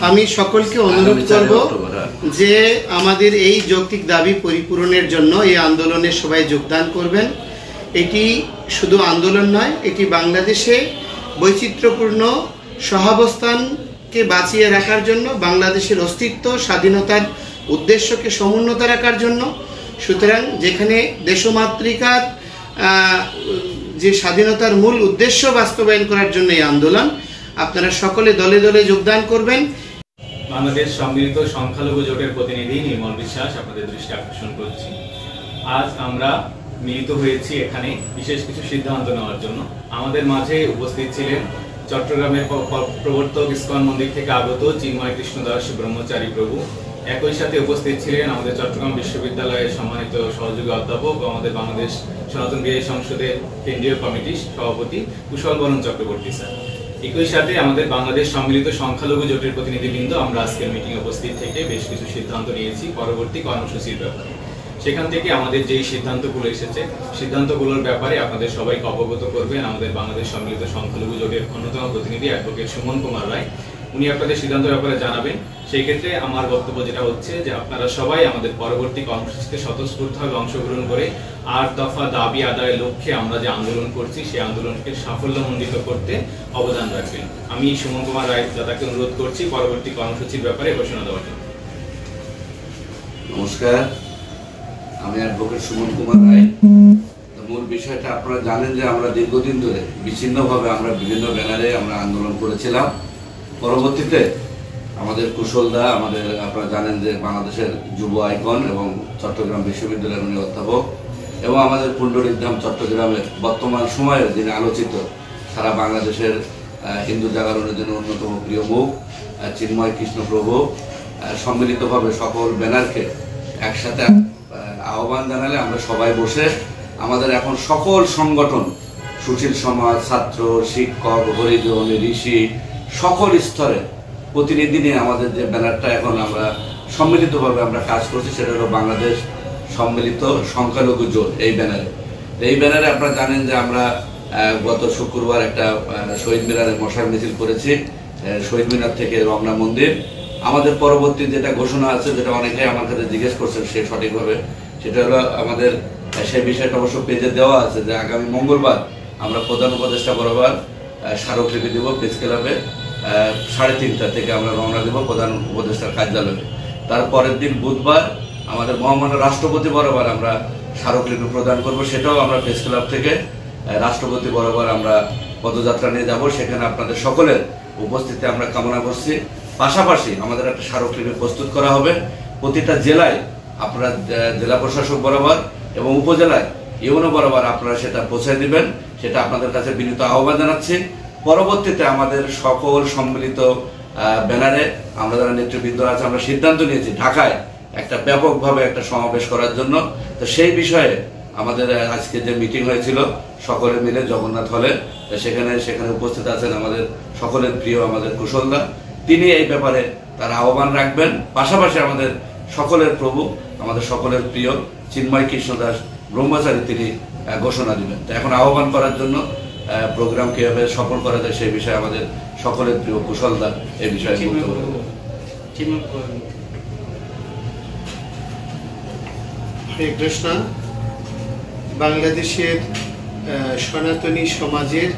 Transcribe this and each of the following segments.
আমি সকলকে অনুরোধ করব যে আমাদের এই যৌক্তিক দাবি পরিপূরণের জন্য এই আন্দোলনে সবাই যোগদান করবেন। এটি শুধু আন্দোলন নয়, এটি বাংলাদেশে বৈচিত্র্যপূর্ণ সহাবস্থানকে বাঁচিয়ে রাখার জন্য, বাংলাদেশের অস্তিত্ব স্বাধীনতার উদ্দেশ্যকে সমুন্নত রাখার জন্য। সুতরাং যেখানে দেশমাতৃকার যে স্বাধীনতার মূল উদ্দেশ্য বাস্তবায়ন করার জন্য এই আন্দোলন, আপনারা সকলে দলে দলে যোগদান করবেন। বাংলাদেশ সম্মিলিত সংখ্যালঘু জোটের প্রতিনিধি নির্মল বিশ্বাস আপনাদের দৃষ্টি আকর্ষণ করছি। আজ আমরা মিলিত হয়েছি এখানে বিশেষ কিছু সিদ্ধান্ত নেওয়ার জন্য। আমাদের মাঝে উপস্থিত ছিলেন চট্টগ্রামের প্রবর্তক ইসকন মন্দির থেকে আগত চিন্ময় কৃষ্ণ দাস ব্রহ্মচারী প্রভু। একই সাথে উপস্থিত ছিলেন আমাদের চট্টগ্রাম বিশ্ববিদ্যালয়ের সম্মানিত সহযোগী অধ্যাপক ও আমাদের বাংলাদেশ সনাতন বিহারী সংসদের কেন্দ্রীয় কমিটির সভাপতি কুশল বরণ চক্রবর্তী স্যার। একই সাথে আমাদের বাংলাদেশ সম্মিলিত সংখ্যালঘু জোটের প্রতিনিধিবৃন্দ আমরা আজকের মিটিংয়ে উপস্থিত থেকে বেশ কিছু সিদ্ধান্ত নিয়েছি পরবর্তী কর্মসূচির ব্যাপারে। সেখান থেকে আমাদের যেই সিদ্ধান্তগুলো এসেছে, সিদ্ধান্তগুলোর ব্যাপারে আপনাদের সবাইকে অবগত করবেন আমাদের বাংলাদেশ সম্মিলিত সংখ্যালঘু জোটের অন্যতম প্রতিনিধি অ্যাডভোকেট সুমন কুমার রায়। উনি আপনাদের সিদ্ধান্তের ব্যাপারে জানাবেন। সেই ক্ষেত্রে আমার বক্তব্য যেটা হচ্ছে যে আপনারা সবাই আমাদের পরবর্তী কর্মসূচিতে স্বতঃস্ফূর্তভাবে অংশগ্রহণ করে ৮ দফা দাবি আদায়ের লক্ষ্যে আমরা যে আন্দোলন করছি সেই আন্দোলনকে সাফল্যমণ্ডিত করতে অবদান রাখবেন। আমি সুমন কুমার রায় দাদাকে অনুরোধ করছি পরবর্তী কর্মসূচির ব্যাপারে ঘোষণা দেওয়ার জন্য। নমস্কার, আমি অ্যাডভোকেট সুমন কুমার রায়। মূল বিষয়টা আপনারা জানেন যে আমরা দীর্ঘদিন ধরে বিচ্ছিন্নভাবে আমরা বিভিন্ন ব্যানারে আমরা আন্দোলন করেছিলাম। পরবর্তীতে আমাদের কুশলদা, আমাদের আপনারা জানেন যে বাংলাদেশের যুব আইকন এবং চট্টগ্রাম বিশ্ববিদ্যালয়ের উনি অধ্যাপক, এবং আমাদের পুণ্ডরিকধাম চট্টগ্রামের বর্তমান সময়ের যিনি আলোচিত সারা বাংলাদেশের হিন্দু জাগরণের জন্য অন্যতম প্রিয় মুখ চিন্ময় কৃষ্ণ প্রভু সম্মিলিতভাবে সকল ব্যানারকে একসাথে আহ্বান জানালে আমরা সবাই বসে আমাদের এখন সকল সংগঠন, সুশীল সমাজ, ছাত্র, শিক্ষক, হরিজন, ঋষি, সকল স্তরে প্রতিনিধি নিয়ে আমাদের যে ব্যানারটা এখন আমরা সম্মিলিতভাবে আমরা কাজ করছি সেটা হলো বাংলাদেশ সম্মিলিত সংখ্যালঘু জোট। এই ব্যানারে আপনারা জানেন যে আমরা গত শুক্রবার একটা শহীদ মিনারে মশাল মিছিল করেছি, শহীদ মিনার থেকে রমনা মন্দির। আমাদের পরবর্তী যেটা ঘোষণা আছে, যেটা অনেকেই আমার কাছে জিজ্ঞেস করছেন সে সঠিকভাবে, সেটা হলো আমাদের সেই বিষয়টা অবশ্য পেজে দেওয়া আছে যে আগামী মঙ্গলবার আমরা প্রধান উপদেষ্টা বরাবর স্মারকলিপি দেব প্রেস ক্লাবে 3:30 থেকে আমরা রওনা দেব প্রধান উপদেষ্টার কার্যালয়ে। তারপরের দিন বুধবার আমাদের মহামান্য রাষ্ট্রপতি বরাবর আমরা স্মারকলিপি প্রদান করব, সেটাও আমরা প্রেস ক্লাব থেকে রাষ্ট্রপতি বরাবর আমরা পদযাত্রা নিয়ে যাব। সেখানে আপনাদের সকলের উপস্থিতি আমরা কামনা করছি। পাশাপাশি আমাদের একটা স্মারকলিপি প্রস্তুত করা হবে প্রতিটা জেলায়, আপনারা জেলা প্রশাসক বরাবর এবং উপজেলায় ইউনো বরাবর আপনারা সেটা পৌঁছে দিবেন, সেটা আপনাদের কাছে বিনীত আহ্বান জানাচ্ছি। পরবর্তীতে আমাদের সকল সম্মিলিত ব্যানারে আমরা যারা নেতৃবৃন্দ আছে আমরা সিদ্ধান্ত নিয়েছি ঢাকায় একটা ব্যাপকভাবে একটা সমাবেশ করার জন্য। তো সেই বিষয়ে আমাদের আজকে যে মিটিং হয়েছিল সকলে মিলে জগন্নাথ হলে, সেখানে উপস্থিত আছেন আমাদের সকলের প্রিয় আমাদের কুশলদা, তিনি এই ব্যাপারে তার আহ্বান রাখবেন। পাশাপাশি আমাদের সকলের প্রভু, আমাদের সকলের প্রিয় চিন্ময় কৃষ্ণ দাস ব্রহ্মচারী তিনি ঘোষণা দিবেন। তো এখন আহ্বান করার জন্য প্রোগ্রাম কিভাবে সফল করা যায় সেই বিষয়ে আমাদের সকলের প্রিয় কুশলদা এই বিষয়ে কৃষ্ণ। বাংলাদেশের সনাতনী সমাজের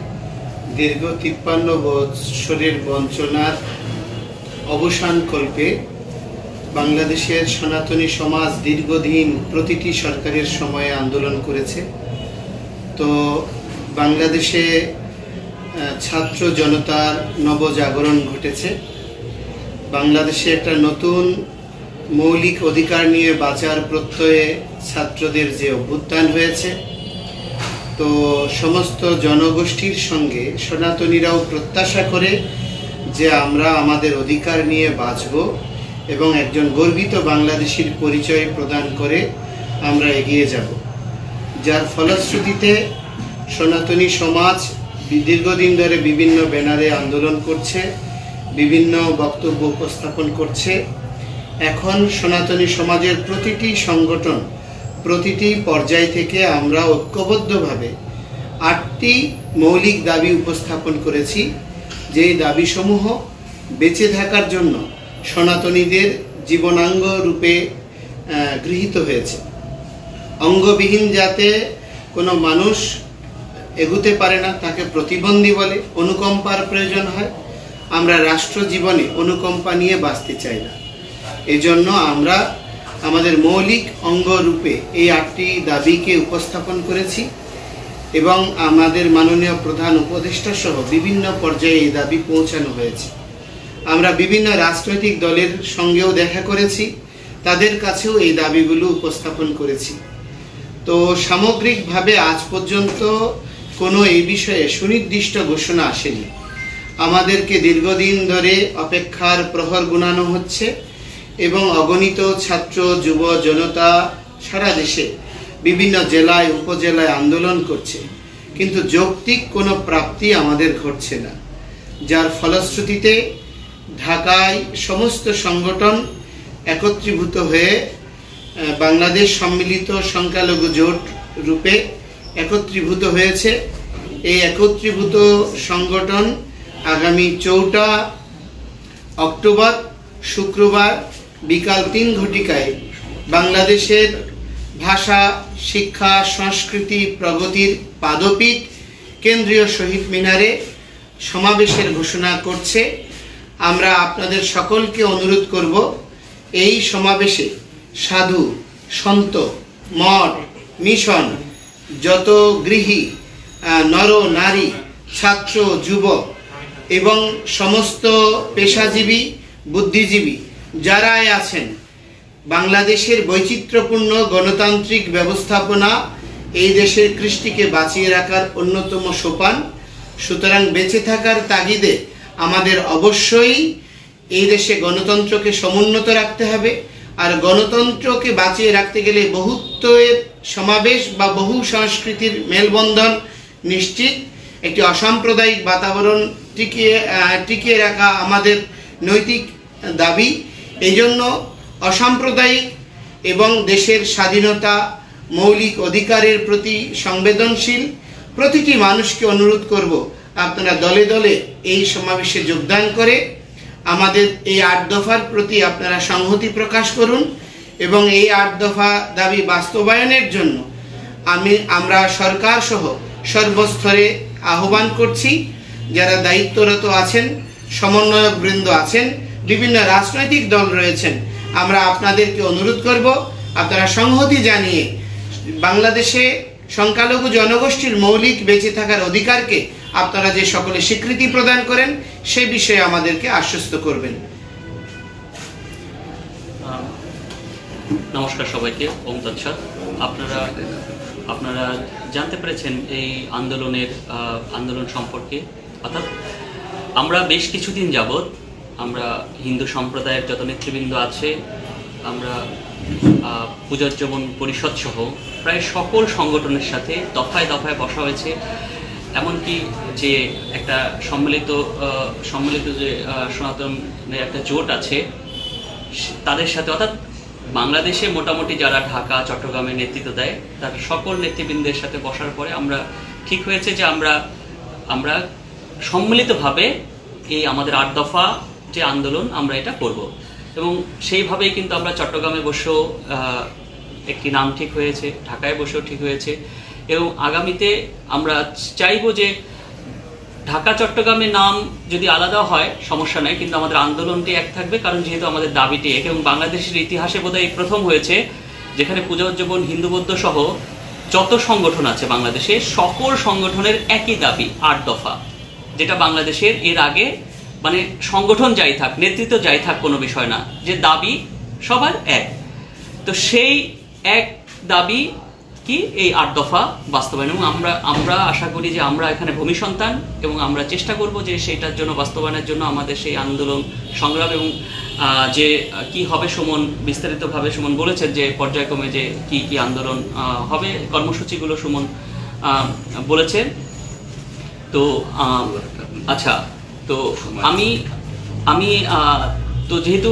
দীর্ঘ 53 বৎসরের বঞ্চনার অবসান কল্পে বাংলাদেশের সনাতনী সমাজ দীর্ঘদিন প্রতিটি সরকারের সময়ে আন্দোলন করেছে। তো বাংলাদেশে ছাত্র জনতার নবজাগরণ ঘটেছে। বাংলাদেশে একটা নতুন মৌলিক অধিকার নিয়ে বাঁচার প্রত্যয়ে ছাত্রদের যে অভ্যুত্থান হয়েছে, তো সমস্ত জনগোষ্ঠীর সঙ্গে সনাতনীরাও প্রত্যাশা করে যে আমরা আমাদের অধিকার নিয়ে বাঁচব এবং একজন গর্বিত বাংলাদেশীর পরিচয় প্রদান করে আমরা এগিয়ে যাব। যার ফলশ্রুতিতে সনাতনী সমাজ দীর্ঘদিন ধরে বিভিন্ন ব্যানারে আন্দোলন করছে, বিভিন্ন বক্তব্য উপস্থাপন করছে। এখন সনাতনী সমাজের প্রতিটি সংগঠন, প্রতিটি পর্যায় থেকে আমরা ঐক্যবদ্ধভাবে 8টি মৌলিক দাবি উপস্থাপন করেছি, যেই দাবিসমূহ বেঁচে থাকার জন্য সনাতনীদের জীবনাঙ্গ রূপে গৃহীত হয়েছে। অঙ্গবিহীন যাতে কোনো মানুষ এগুতে পারে না, তাকে প্রতিবন্ধী বলে। অনুকম্পার প্রয়োজন হয়। আমরা রাষ্ট্র জীবনে অনুকম্পা নিয়ে বাঁচতে চাই না। এই জন্য আমরা আমাদের মৌলিক অঙ্গ রূপে এই 8টি দাবিকে উপস্থাপন করেছি এবং আমাদের মাননীয় প্রধান উপদেষ্টা সহ বিভিন্ন পর্যায়ে এই দাবি পৌঁছানো হয়েছে। আমরা বিভিন্ন রাজনৈতিক দলের সঙ্গেও দেখা করেছি, তাদের কাছেও এই দাবিগুলো উপস্থাপন করেছি। তো সামগ্রিকভাবে আজ পর্যন্ত কোনো এই বিষয়ে সুনির্দিষ্ট ঘোষণা আসেনি। আমাদেরকে দীর্ঘদিন ধরে অপেক্ষার প্রহর গুনানো হচ্ছে এবং অগণিত ছাত্র যুব জনতা সারা দেশে বিভিন্ন জেলায় উপজেলায় আন্দোলন করছে, কিন্তু যৌক্তিক কোনো প্রাপ্তি আমাদের ঘটছে না, যার ফলশ্রুতিতে ঢাকায় সমস্ত সংগঠন একত্রীভূত হয়ে বাংলাদেশ সম্মিলিত সংখ্যালঘু জোট রূপে একত্রীভূত হয়েছে। এই একত্রীভূত সংগঠন আগামী 4 অক্টোবর শুক্রবার বিকাল 3 ঘটিকায় বাংলাদেশের ভাষা, শিক্ষা, সংস্কৃতি, প্রগতির পাদপীঠ কেন্দ্রীয় শহীদ মিনারে সমাবেশের ঘোষণা করছে। আমরা আপনাদের সকলকে অনুরোধ করব, এই সমাবেশে সাধু, সন্ত, মঠ, মিশন, যত গৃহী, নর নারী, ছাত্র, যুবক এবং সমস্ত পেশাজীবী, বুদ্ধিজীবী যারাই আছেন, বাংলাদেশের বৈচিত্র্যপূর্ণ গণতান্ত্রিক ব্যবস্থাপনা এই দেশের কৃষ্টিকে বাঁচিয়ে রাখার অন্যতম সোপান। সুতরাং বেঁচে থাকার তাগিদে আমাদের অবশ্যই এই দেশে গণতন্ত্রকে সমুন্নত রাখতে হবে। আর গণতন্ত্রকে বাঁচিয়ে রাখতে গেলে বহুত্বের সমাবেশ বা বহু সংস্কৃতির মেলবন্ধন নিশ্চিত, একটি অসাম্প্রদায়িক বাতাবরণ টিকিয়ে রাখা আমাদের নৈতিক দাবি। এই জন্য অসাম্প্রদায়িক এবং দেশের স্বাধীনতা, মৌলিক অধিকারের প্রতি সংবেদনশীল প্রতিটি মানুষকে অনুরোধ করব, আপনারা দলে দলে এই সমাবেশে যোগদান করে আমাদের এই 8 দফার প্রতি আপনারা সংহতি প্রকাশ করুন এবং এই 8 দফা দাবি বাস্তবায়নের জন্য আমরা সরকার সহ সর্বস্তরে আহ্বান করছি। যারা দায়িত্বরত আছেন, সমন্বয়ক বৃন্দ আছেন, বিভিন্ন রাজনৈতিক দল রয়েছেন, আমরা আপনাদেরকে অনুরোধ করব, আপনারা সংহতি জানিয়ে বাংলাদেশে সংখ্যালঘু জনগোষ্ঠীর মৌলিক বেঁচে থাকার অধিকারকে আপনারা যে সকলে স্বীকৃতি প্রদান করেন সে বিষয়ে আমাদেরকে আশ্বস্ত করবেন। নমস্কার সবাইকে, ওম তৎসৎ। আপনারা জানতে পেরেছেন এই আন্দোলন সম্পর্কে। অর্থাৎ আমরা বেশ কিছুদিন যাবৎ আমরা হিন্দু সম্প্রদায়ের যত নেতৃবৃন্দ আছে, আমরা পূজোজ্জীবন পরিষদ সহ প্রায় সকল সংগঠনের সাথে দফায় দফায় বসা হয়েছে। এমনকি যে একটা সম্মিলিত যে সনাতনের একটা জোট আছে তাদের সাথে, অর্থাৎ বাংলাদেশে মোটামুটি যারা ঢাকা, চট্টগ্রামে নেতৃত্ব দেয় তার সকল নেতৃবৃন্দের সাথে বসার পরে আমরা ঠিক হয়েছে যে আমরা সম্মিলিতভাবে এই আমাদের 8 দফা যে আন্দোলন আমরা এটা করব। এবং সেইভাবেই কিন্তু আমরা চট্টগ্রামে বসেও একটি নাম ঠিক হয়েছে, ঢাকায় বসেও ঠিক হয়েছে। এবং আগামীতে আমরা চাইবো যে ঢাকা চট্টগ্রামের নাম যদি আলাদা হয় সমস্যা নাই, কিন্তু আমাদের আন্দোলনটি এক থাকবে, কারণ যেহেতু আমাদের দাবিটি এক। এবং বাংলাদেশের ইতিহাসে বোধহয় প্রথম হয়েছে যেখানে পূজোজ্জীবন, হিন্দু বৌদ্ধ সহ যত সংগঠন আছে বাংলাদেশে সকল সংগঠনের একই দাবি 8 দফা, যেটা বাংলাদেশের এর আগে মানে সংগঠন যাই থাক, নেতৃত্ব যাই থাক, কোনো বিষয় না, যে দাবি সবার এক। তো সেই এক দাবি কি এই 8 দফা বাস্তবায়ন। এবং আমরা আশা করি যে আমরা এখানে ভূমি সন্তান এবং আমরা চেষ্টা করব যে সেইটার জন্য বাস্তবায়নের জন্য আমাদের সেই আন্দোলন সংগ্রাম এবং যে কি হবে, সুমন বিস্তারিতভাবে সুমন বলেছেন যে পর্যায়ক্রমে যে কি কি আন্দোলন হবে, কর্মসূচিগুলো সুমন বলেছে। তো আচ্ছা, তো আমি তো যেহেতু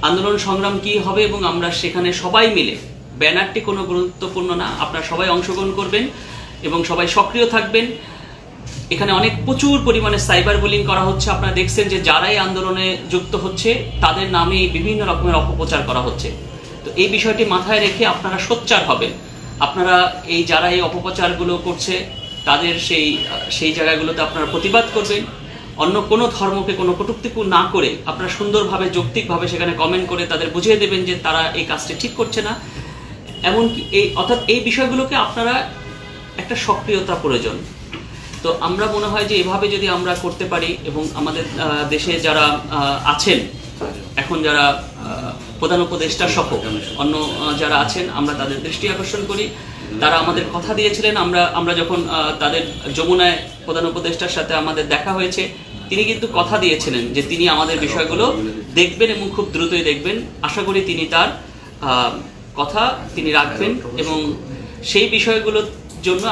আন্দোলন সংগ্রাম কি হবে এবং আমরা সেখানে সবাই মিলে, ব্যানারটি কোনো গুরুত্বপূর্ণ না, আপনারা সবাই অংশগ্রহণ করবেন এবং সবাই সক্রিয় থাকবেন। এখানে অনেক প্রচুর পরিমাণে সাইবার বুলিং করা হচ্ছে। আপনারা দেখছেন যে যারাই আন্দোলনে যুক্ত হচ্ছে তাদের নামে বিভিন্ন রকমের অপপ্রচার করা হচ্ছে। তো এই বিষয়টি মাথায় রেখে আপনারা সোচ্চার হবেন। আপনারা এই যারা এই অপপ্রচারগুলো করছে তাদের সেই জায়গাগুলোতে আপনারা প্রতিবাদ করবেন। অন্য কোনো ধর্মকে কোনো কটূক্তিকূল না করে আপনারা সুন্দরভাবে যৌক্তিকভাবে সেখানে কমেন্ট করে তাদের বুঝিয়ে দেবেন যে তারা এই কাজটি ঠিক করছে না। এমনকি অর্থাৎ এই বিষয়গুলোকে আপনারা একটা সক্রিয়তা প্রয়োজন। তো আমরা মনে হয় যে এভাবে যদি আমরা করতে পারি এবং আমাদের দেশে যারা আছেন এখন, যারা প্রধান উপদেষ্টা সহ অন্য যারা আছেন, আমরা তাদের দৃষ্টি আকর্ষণ করি। তারা আমাদের কথা দিয়েছিলেন, আমরা যখন তাদের যমুনায় প্রধান উপদেষ্টার সাথে আমাদের দেখা হয়েছে, তিনি কিন্তু কথা দিয়েছিলেন যে তিনি আমাদের বিষয়গুলো দেখবেন এবং খুব দ্রুতই দেখবেন। আশা করি তিনি তার কথা তিনি রাখবেন এবং সেই বিষয়গুলোর জন্য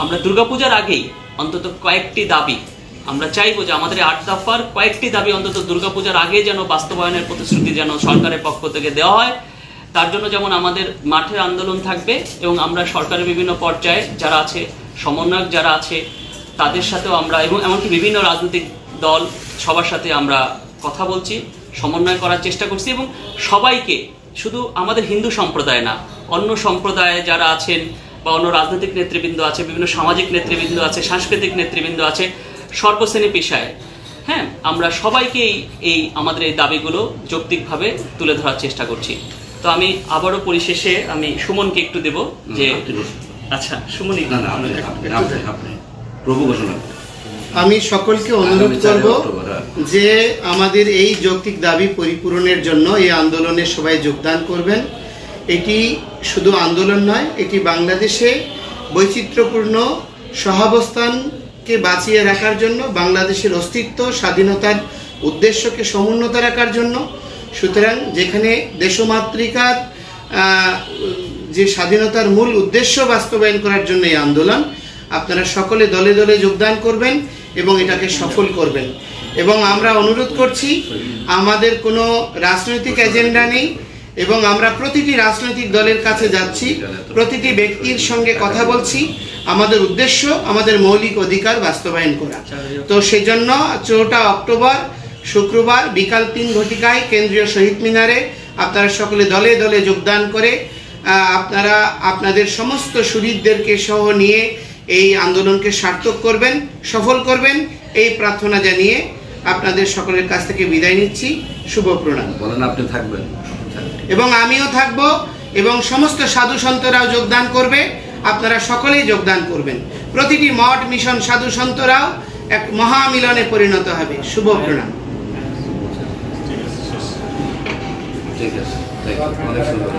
আমরা দুর্গাপূজার আগেই অন্তত কয়েকটি দাবি আমরা চাইবো যে আমাদের 8 দফার কয়েকটি দাবি অন্তত দুর্গাপূজার আগে যেন বাস্তবায়নের প্রতিশ্রুতি যেন সরকারের পক্ষ থেকে দেওয়া হয়। তার জন্য যেমন আমাদের মাঠের আন্দোলন থাকবে এবং আমরা সরকারের বিভিন্ন পর্যায়ে যারা আছে, সমন্বয়ক যারা আছে, তাদের সাথেও আমরা এবং এমনকি বিভিন্ন রাজনৈতিক দল সবার সাথে আমরা কথা বলছি, সমন্বয় করার চেষ্টা করছি এবং সবাইকে, শুধু আমাদের হিন্দু সম্প্রদায় না, অন্য সম্প্রদায়ে যারা আছেন বা অন্য রাজনৈতিক নেতৃবৃন্দ আছে, বিভিন্ন সামাজিক নেতৃবৃন্দ আছে, সাংস্কৃতিক নেতৃবৃন্দ আছে, সর্বশ্রেণী পেশায়, হ্যাঁ, আমরা সবাইকে এই আমাদের এই দাবিগুলো যৌক্তিকভাবে তুলে ধরার চেষ্টা করছি। তো আমি আবারও পরিশেষে আমি সুমনকে একটু দেব যে আচ্ছা সুমনই প্রভু ঘোষণা। আমি সকলকে অনুরোধ করব যে আমাদের এই যৌক্তিক দাবি পরিপূরণের জন্য এই আন্দোলনে সবাই যোগদান করবেন। এটি শুধু আন্দোলন নয়, এটি বাংলাদেশে বৈচিত্র্যপূর্ণ সহাবস্থানকে বাঁচিয়ে রাখার জন্য, বাংলাদেশের অস্তিত্ব স্বাধীনতার উদ্দেশ্যকে সমুন্নত রাখার জন্য। সুতরাং যেখানে দেশমাতৃকার যে স্বাধীনতার মূল উদ্দেশ্য বাস্তবায়ন করার জন্য এই আন্দোলন, আপনারা সকলে দলে দলে যোগদান করবেন এবং এটাকে সফল করবেন। এবং আমরা অনুরোধ করছি, আমাদের কোনো রাজনৈতিক এজেন্ডা নেই এবং আমরা প্রতিটি রাজনৈতিক দলের কাছে যাচ্ছি, প্রতিটি ব্যক্তির সঙ্গে কথা বলছি। আমাদের উদ্দেশ্য আমাদের মৌলিক অধিকার বাস্তবায়ন করা। তো সেজন্য 4 অক্টোবর শুক্রবার বিকাল 3 ঘটিকায় কেন্দ্রীয় শহীদ মিনারে আপনারা সকলে দলে দলে যোগদান করে আপনারা আপনাদের সমস্ত শহীদদেরকে সহ নিয়ে এই আন্দোলনকে সার্থক করবেন, সফল করবেন, এই প্রার্থনা জানিয়ে আপনাদের সকলের কাছ থেকে বিদায় নিচ্ছি। শুভ প্রণাম। বলেন আপনি থাকবেন এবং আমিও থাকব এবং সমস্ত সাধু সন্তরাও যোগদান করবে। আপনারা সকলেই যোগদান করবেন। প্রতিটি মঠ, মিশন, সাধু সন্তরাও এক মহামিলনে পরিণত হবে। শুভ প্রণাম। ঠিক আছে, অনেক সুন্দর।